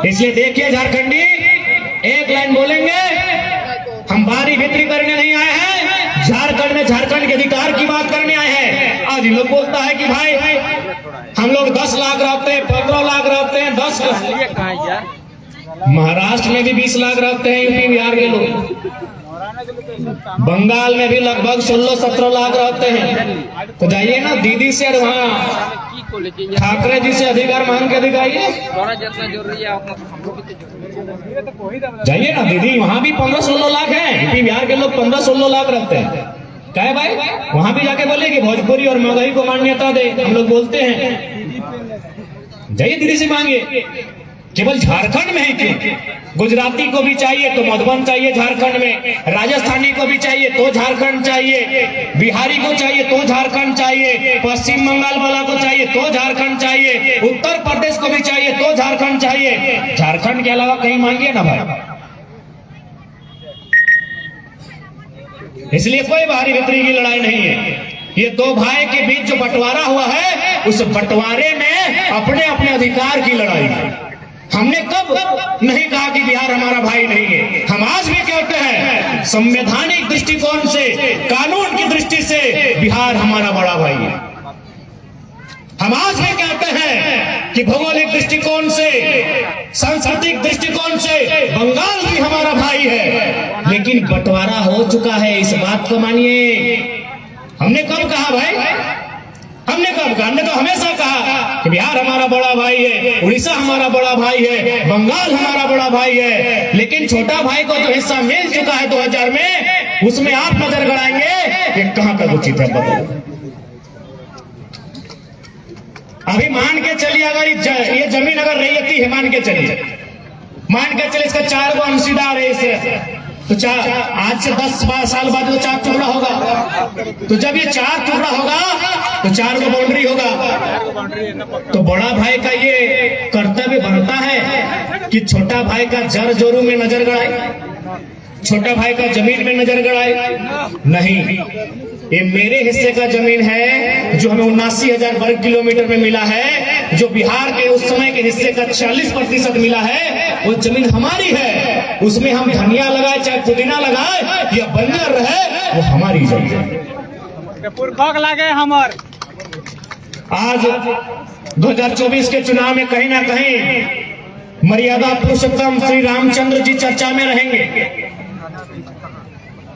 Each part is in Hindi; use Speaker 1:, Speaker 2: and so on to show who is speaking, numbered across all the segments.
Speaker 1: इसलिए देखिए झारखंडी, एक लाइन बोलेंगे, हम बारी भीतरी करने नहीं आए हैं, झारखंड में झारखंड के अधिकार की बात करने आए हैं। आज लोग बोलता है कि भाई हम लोग 10 लाख रहते हैं, 15 लाख रहते हैं, 10 लाख, महाराष्ट्र में भी 20 लाख रहते हैं, यूपी बिहार के लोग, बंगाल में भी लगभग 16-17 लाख रहते हैं। तो जाइए ना दीदी से और वहाँ ठाकरे जी से अधिकार मांग के दिखाइए, जाइए ना दीदी, वहाँ भी 15-16 लाख है, यूपी बिहार के लोग 15-16 लाख रहते हैं। क्या है भाई, वहाँ भी जाके बोले कि भोजपुरी और मगही को मान्यता दे, हम लोग बोलते हैं, जाइए दीदी से मांगिए। केवल झारखंड में ही क्यों, गुजराती को भी चाहिए तो मधुबन चाहिए झारखंड में, राजस्थानी को भी चाहिए तो झारखंड चाहिए, बिहारी को चाहिए तो झारखंड चाहिए, पश्चिम बंगाल वाला को चाहिए तो झारखंड चाहिए, उत्तर प्रदेश को भी चाहिए तो झारखंड चाहिए। झारखंड के अलावा कहीं मांगिए ना भाई। इसलिए कोई बाहरी भीतरी की लड़ाई नहीं है, ये दो भाई के बीच जो बंटवारा हुआ है, उस बंटवारे में अपने अपने अधिकार की लड़ाई है। हमने कब नहीं कहा कि बिहार हमारा भाई नहीं है, हम आज भी कहते हैं संवैधानिक दृष्टिकोण से, कानून की दृष्टि से बिहार हमारा बड़ा भाई है। हम आज भी कहते हैं कि भौगोलिक दृष्टिकोण से, सांस्कृतिक दृष्टिकोण से बंगाल भी हमारा भाई है, लेकिन बंटवारा हो चुका है, इस बात को मानिए। हमने कब कहा भाई, हमने कब कहा, हमने तो हमेशा कहा कि बिहार हमारा बड़ा भाई है, उड़ीसा हमारा बड़ा भाई है, बंगाल हमारा बड़ा भाई है, लेकिन छोटा भाई को जो हिस्सा मिल चुका है 2000 में, उसमें आप नजर गड़ाएंगे ये कहां तक उचित है, बताओ। अभी मान के चलिए, अगर ये जमीन अगर रैयती है, मान के चलिए, मान के चलिए इसका 4 अंशीदार है, इसे तो आज से 10-12 साल बाद तो 4 टुकड़ा होगा, तो जब ये 4 टुकड़ा होगा तो 4 को बाउंड्री होगा। तो बड़ा भाई का ये कर्तव्य बनता है कि छोटा भाई का जर जोरू में नजर गड़ाए, छोटा भाई का जमीन में नजर गड़ाए। नहीं, ये मेरे हिस्से का जमीन है जो हमें 79,000 वर्ग किलोमीटर में मिला है, जो बिहार के उस समय के हिस्से का 40% मिला है, वो जमीन हमारी है, उसमें हम धनिया लगाए चाहे पुदीना लगाए या बंजर रहे, वो हमारी जमीन है।
Speaker 2: हमार
Speaker 1: आज 2024 के चुनाव में कहीं ना कहीं मर्यादा पुरुषोत्तम श्री रामचंद्र जी चर्चा में रहेंगे,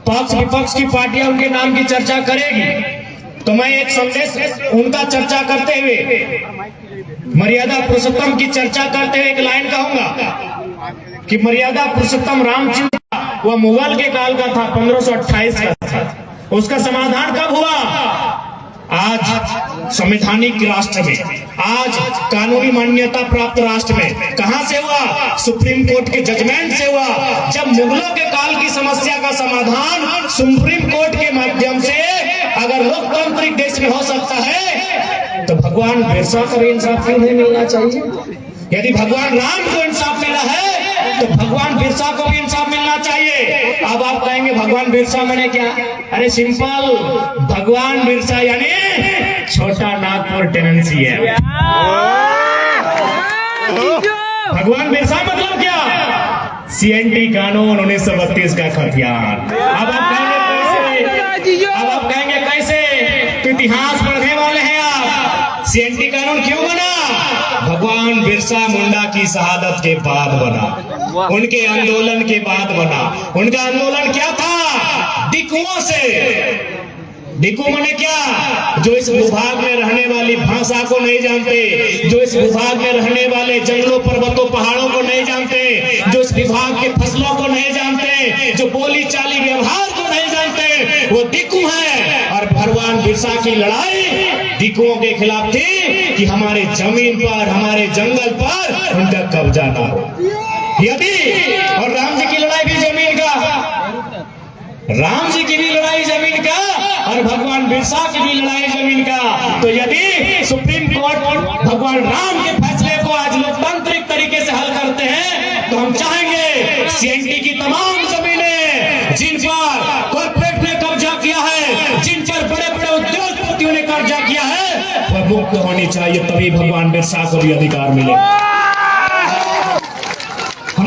Speaker 1: पक्ष विपक्ष की पार्टियां उनके नाम की चर्चा करेगी। तो मैं एक संदेश उनका चर्चा करते हुए, मर्यादा पुरुषोत्तम की चर्चा करते हुए एक लाइन कहूंगा कि मर्यादा पुरुषोत्तम रामचंद्र वह मुगल के काल का था, 1528 का था। उसका समाधान कब हुआ? आज संवैधानिक राष्ट्र में, आज कानूनी मान्यता प्राप्त राष्ट्र में। कहां से हुआ? सुप्रीम कोर्ट के जजमेंट से हुआ। जब मुगलों के काल की समस्या का समाधान सुप्रीम कोर्ट के माध्यम से अगर लोकतांत्रिक देश में हो सकता है, तो भगवान बिरसा को भी इंसाफ क्यों नहीं मिलना चाहिए? यदि भगवान राम को इंसाफ मिला है तो भगवान बिरसा को भी इंसाफ मिलना चाहिए। अब आप कहेंगे भगवान बिरसा मैंने क्या? अरे सिंपल, भगवान बिरसा यानी छोटा नागपुर टेनेंसी है। भगवान बिरसा मतलब क्या? CNT कानून 1932 का खतियान। अब आप कहेंगे कैसे? तो इतिहास पढ़ने वाले हैं आप। CNT कानून क्यों बना? भगवान बिरसा मुंडा की शहादत के बाद बना, उनके आंदोलन के बाद बना। उनका आंदोलन क्या था? डिकुओं से। डिकू माने क्या? जो इस भूभाग में रहने वाली भाषा को नहीं जानते, जो इस भूभाग में रहने वाले जंगलों पर्वतों पहाड़ों को नहीं जानते, जो इस विभाग के फसलों को नहीं जानते, जो बोली चाली व्यवहार को नहीं जानते, वो डिकू है। और भगवान बिरसा की लड़ाई डिकुओं के खिलाफ थी कि हमारे जमीन पर, हमारे जंगल पर उनका कब्जा ना हो। यदि और राम जी की लड़ाई भी जमीन का, राम जी की भी लड़ाई जमीन का और भगवान बिरसा की भी लड़ाई जमीन का। तो यदि सुप्रीम कोर्ट भगवान राम के फैसले को आज लोकतांत्रिक तरीके से हल करते हैं, तो हम चाहेंगे CNT की तमाम जमीनें जिन पर कॉर्पोरेट ने कब्जा किया है, जिन पर बड़े बड़े उद्योगपतियों ने कब्जा किया है, वह मुक्त होनी चाहिए, तभी भगवान बिरसा को भी अधिकार मिलेगा।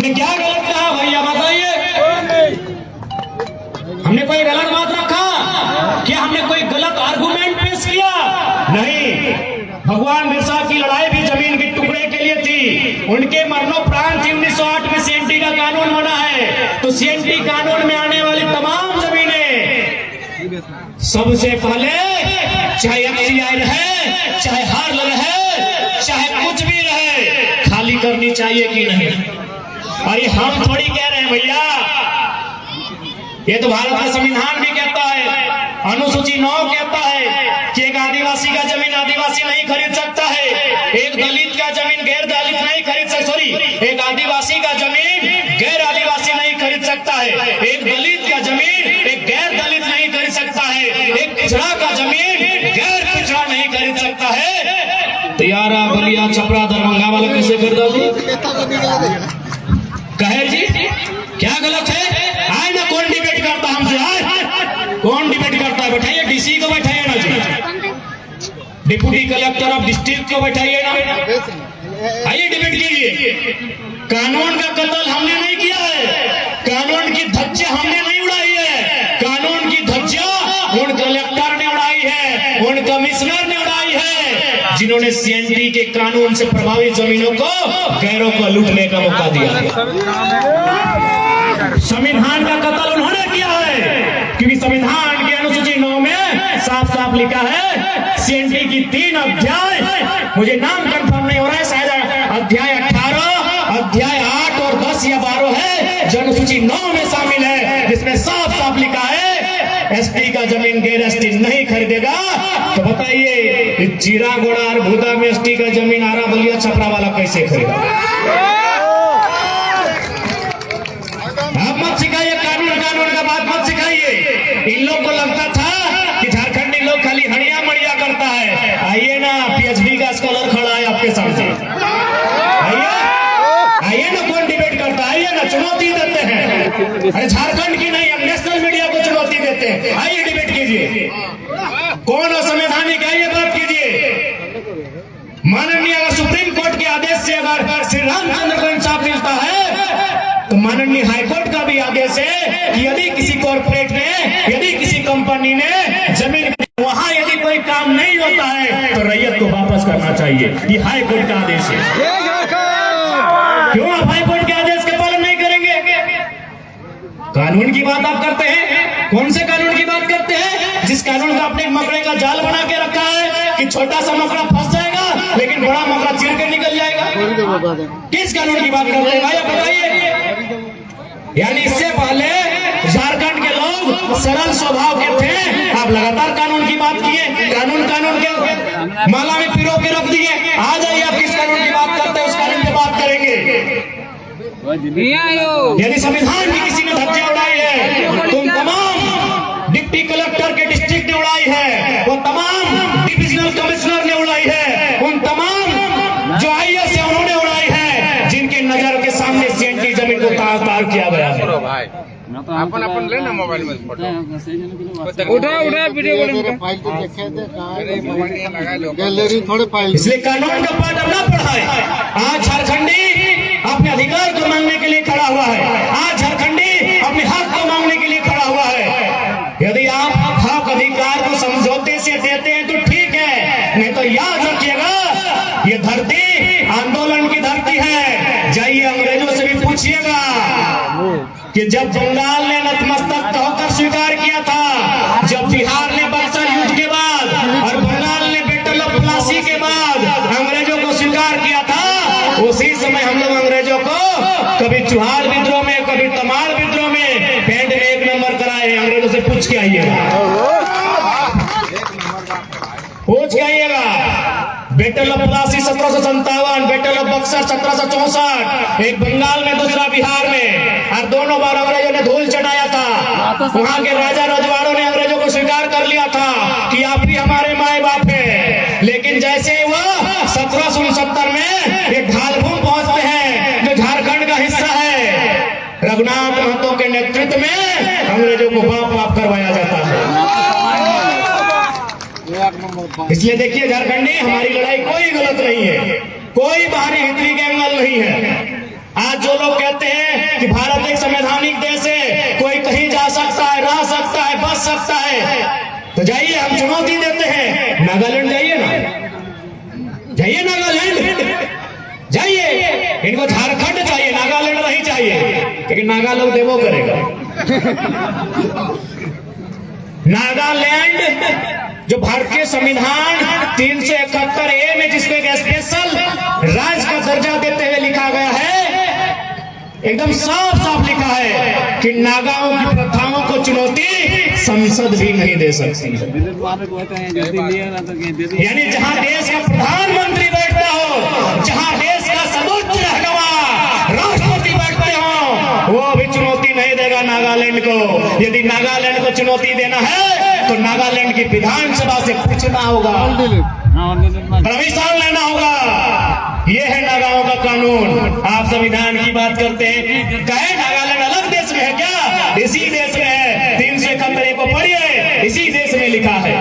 Speaker 1: हमने क्या गलत कहा भैया बताइए? हमने कोई गलत बात रखा क्या? हमने कोई गलत आर्गुमेंट पेश किया? नहीं। भगवान बिरसा की लड़ाई भी जमीन के टुकड़े के लिए थी। उनके मरणोपरांत 1908 में सीएनटी का कानून बना है। तो सीएनटी कानून में आने वाली तमाम जमीनें सबसे पहले, चाहे एफसीआई रहे, चाहे हार्ल रहे, चाहे कुछ भी रहे, खाली करनी चाहिए कि नहीं? अरे हम थोड़ी कह रहे हैं भैया, ये तो भारत का संविधान भी कहता है, अनुसूची 9 कहता है कि एक आदिवासी का जमीन आदिवासी नहीं खरीद सकता है, एक दलित का जमीन गैर दलित नहीं खरीद सकता, सॉरी, एक आदिवासी का जमीन गैर आदिवासी नहीं खरीद सकता है, एक दलित का जमीन एक गैर दलित नहीं खरीद सकता है, एक पिछड़ा का जमीन गैर पिछड़ा नहीं खरीद सकता है। तियारा, बलिया, छपरा, दरभंगा वाला कैसे कर दो? कहे जी क्या गलत है? आए ना, कौन डिबेट करता हमसे? आए, कौन डिबेट करता है? बैठाइए, डीसी को बैठाइए ना जी, डिप्टी कलेक्टर ऑफ डिस्ट्रिक्ट को बैठाइए ना, आइए डिबेट कीजिए। कानून का कत्ल हमने नहीं किया है, कानून की धज्जियां हमने नहीं उड़ाई है, कानून की धज्जियां उन कलेक्टर ने उड़ाई है, उन कमिश्नर ने उड़ाई है, जिन्होंने सीएनटी के कानून से प्रभावित जमीनों को गैरों को लूटने का मौका दिया है। संविधान का कत्ल उन्होंने किया है, क्योंकि संविधान के अनुसूची 9 में साफ साफ लिखा है, सीएनटी की 3 अध्याय, मुझे नाम कंफर्म नहीं हो रहा है, शायद अध्याय 18, अध्याय 8 और 10 या 12 है, जो अनुसूची 9 में शामिल है, जिसमें साफ साफ लिखा है एसटी का जमीन गैर एसटी नहीं खरीदेगा। तो बताइए, जीरा गोड़ा और भूदा में एसटी का जमीन आरा, बलिया, छपरा वाला कैसे खरीदा? आप मत सिखाइए, कानून का बात मत सिखाइए। इन लोग को लगता था कि झारखंडी लोग खाली हड़िया मड़िया करता है। आइए ना, पीएचडी का स्कॉलर खड़ा है आपके सामने, आइए ना, कौन डिबेट करता है? आइए ना, चुनौती देते हैं। अरे झारखंड की नहीं, हम नेशनल मीडिया को चुनौती देते हैं। आइए डिबेट कीजिए, कौन असंवैधानिक है ये बात कीजिए। माननीय अगर सुप्रीम कोर्ट के आदेश से अगर श्री रामचंद्र को इंसाफ मिलता है, तो माननीय हाईकोर्ट का भी आदेश है कि यदि किसी कॉर्पोरेट ने, यदि किसी कंपनी ने जमीन, वहां यदि कोई काम नहीं होता है, तो रैयत को वापस करना चाहिए। ये हाईकोर्ट का आदेश है। क्यों आप हाईकोर्ट के आदेश का पालन नहीं करेंगे? कानून की बात आप करते हैं, कौन से कानून की बात करते हैं? जिस कानून का आपने मकड़े का जाल बना के रखा है कि छोटा सा मकड़ा फंस जाएगा लेकिन बड़ा मकड़ा चीर के निकल जाएगा। किस कानून की बात करते हैं भाई, आप बताइए। यानी इससे पहले झारखंड के लोग सरल स्वभाव के थे, आप लगातार कानून की बात किए, कानून के माला में पिरो के रख दिए। आ जाइए, आप किस कानून की बात करते हैं, उस कानून की बात करेंगे। यदि संविधान की किसी ने धज्जियां उड़ाई है, तो तमाम डिप्टी कलेक्टर के डिस्ट्रिक्ट ने उड़ाई है, वो तमाम डिविजनल कमिश्नर ने उड़ाई है, उन तमाम जो आईएएस है उन्होंने उड़ाई है, जिनके नजर के सामने सीएनटी जमीन को तार किया गया है।
Speaker 2: अपन लेना मोबाइल में फोटो उठा वीडियो गैलरी थोड़े फाइल,
Speaker 1: इसलिए कानून का पाठ अब ना पढ़ाए। आज झारखंडी अपने अधिकार को मांगने के लिए खड़ा हुआ है, आज झारखंडी अपने हक को मांगने के लिए खड़ा हुआ है। यदि आप हक अधिकार को समझौते से देते हैं तो ठीक है, नहीं तो याद रखिएगा, ये धरती आंदोलन की धरती है। जाइए अंग्रेजों से भी पूछिएगा कि जब बंगाल ने नतमस्तक होकर स्वीकार किया था, जब बिहार ने बक्सर युद्ध के बाद और बंगाल ने बैटल ऑफ प्लासी के बाद अंग्रेजों को स्वीकार किया था, उसी समय हम लोग अंग्रेजों को कभी चुहार विद्रोह में, कभी तमाड़ विद्रोह में पेंट में 1 नंबर कराए। अंग्रेजों से पूछ के आइएगा, पूछ के आइएगा। Battle of Plassey 1757, battle of Buxar 1764, एक बंगाल में दूसरा बिहार में, और दोनों बार अंग्रेजों ने धूल चढ़ाया था। वहां के राजा रजवाड़ों ने अंग्रेजों को स्वीकार कर लिया था कि आप भी हमारे माए बाप हैं। लेकिन जैसे वह 1769 में एक ढालभूम पहुंचते हैं जो झारखंड का हिस्सा है, रघुनाथ महतो के नेतृत्व में अंग्रेजों को बाप करवाया जाता है। इसलिए देखिए झारखंडी, हमारी लड़ाई कोई गलत नहीं है, कोई बाहरी हितरी के एंगल नहीं है। आज जो लोग कहते हैं कि भारत एक संवैधानिक देश है, कोई कहीं जा सकता है, रह सकता है, बच सकता है। तो जाइए, हम चुनौती देते हैं, नागालैंड जाइए ना, जाइए नागालैंड जाइए। इनको झारखंड चाहिए, नागालैंड नहीं चाहिए, क्योंकि नागा लोग देवो करेगा। नागालैंड जो भारतीय संविधान 371A में जिसको एक स्पेशल राज्य का दर्जा देते हुए लिखा गया है, एकदम साफ साफ लिखा है कि नागाओं की प्रथाओं को चुनौती संसद भी नहीं दे सकती है। यानी जहां देश का प्रधानमंत्री बैठता हो, जहां देश का सर्वोच्च रहनुमा राष्ट्रपति बैठते हो, वो भी चुनौती नहीं देगा नागालैंड को। यदि नागालैंड को चुनौती देना है तो नागालैंड की विधानसभा से पूछना होगा, परमिशन लेना होगा। ये है नागाओं का कानून। आप संविधान की बात करते हैं, कहे नागालैंड अलग देश में है क्या? इसी देश में है। 371 को पढ़िए, इसी देश में लिखा है।